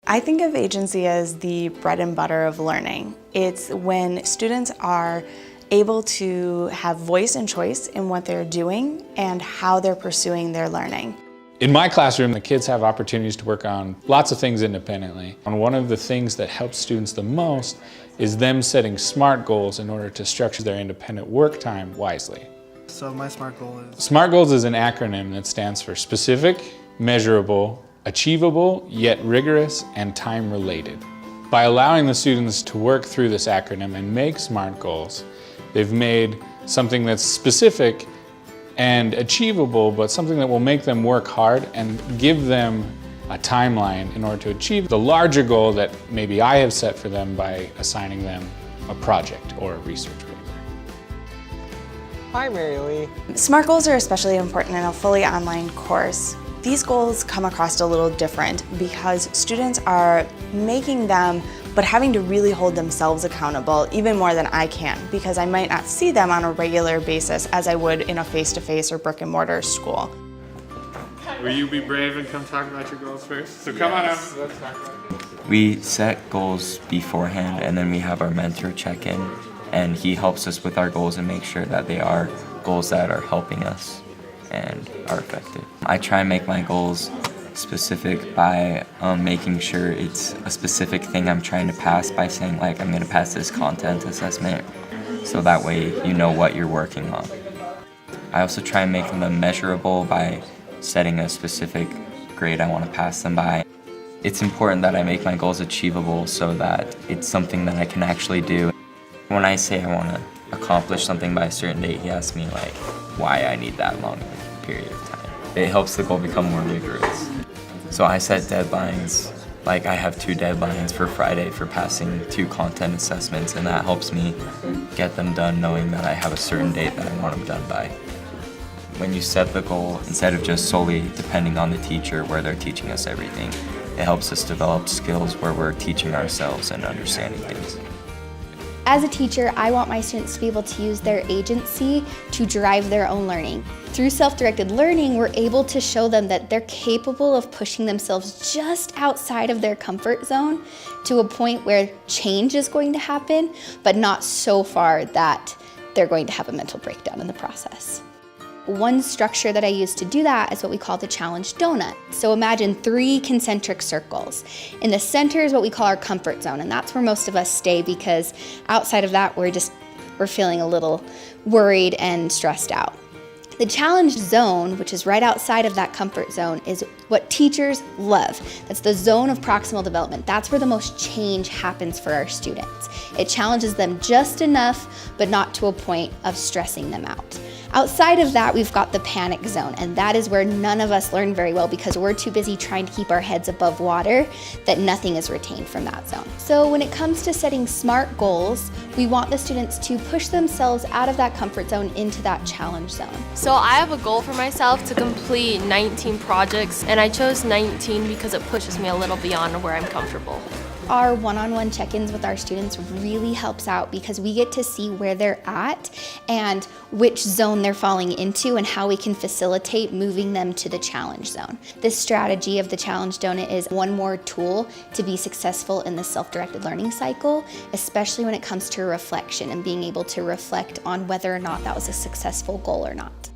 I think of agency as the bread and butter of learning. It's when students are able to have voice and choice in what they're doing and how they're pursuing their learning. In my classroom, the kids have opportunities to work on lots of things independently. And one of the things that helps students the most is them setting SMART goals in order to structure their independent work time wisely. So my SMART goal is? SMART goals is an acronym that stands for specific, measurable, achievable, yet rigorous, and time-related. By allowing the students to work through this acronym and make SMART goals, they've made something that's specific and achievable, but something that will make them work hard and give them a timeline in order to achieve the larger goal that maybe I have set for them by assigning them a project or a research paper. Hi, Mary Lee. SMART goals are especially important in a fully online course. These goals come across a little different because students are making them but having to really hold themselves accountable even more than I can, because I might not see them on a regular basis as I would in a face-to-face or brick-and-mortar school. Will you be brave and come talk about your goals first? So come on up, let's talk about it. We set goals beforehand and then we have our mentor check in, and he helps us with our goals and make sure that they are goals that are helping us and are effective. I try and make my goals specific by making sure it's a specific thing I'm trying to pass, by saying like I'm going to pass this content assessment, so that way you know what you're working on. I also try and make them measurable by setting a specific grade I want to pass them by. It's important that I make my goals achievable so that it's something that I can actually do. When I say I want to accomplish something by a certain date, he asks me like why I need that long period of time. It helps the goal become more rigorous. So I set deadlines, like I have 2 deadlines for Friday for passing 2 content assessments, and that helps me get them done knowing that I have a certain date that I want them done by. When you set the goal, instead of just solely depending on the teacher where they're teaching us everything, it helps us develop skills where we're teaching ourselves and understanding things. As a teacher, I want my students to be able to use their agency to drive their own learning. Through self-directed learning, we're able to show them that they're capable of pushing themselves just outside of their comfort zone to a point where change is going to happen, but not so far that they're going to have a mental breakdown in the process. One structure that I use to do that is what we call the challenge donut. So imagine 3 concentric circles. In the center is what we call our comfort zone, and that's where most of us stay, because outside of that, we're feeling a little worried and stressed out. The challenge zone, which is right outside of that comfort zone, is what teachers love. That's the zone of proximal development. That's where the most change happens for our students. It challenges them just enough, but not to a point of stressing them out. Outside of that, we've got the panic zone, and that is where none of us learn very well because we're too busy trying to keep our heads above water that nothing is retained from that zone. So when it comes to setting SMART goals, we want the students to push themselves out of that comfort zone into that challenge zone. So I have a goal for myself to complete 19 projects, and I chose 19 because it pushes me a little beyond where I'm comfortable. Our one-on-one check-ins with our students really helps out because we get to see where they're at and which zone they're falling into and how we can facilitate moving them to the challenge zone. This strategy of the challenge donut is one more tool to be successful in the self-directed learning cycle, especially when it comes to reflection and being able to reflect on whether or not that was a successful goal or not.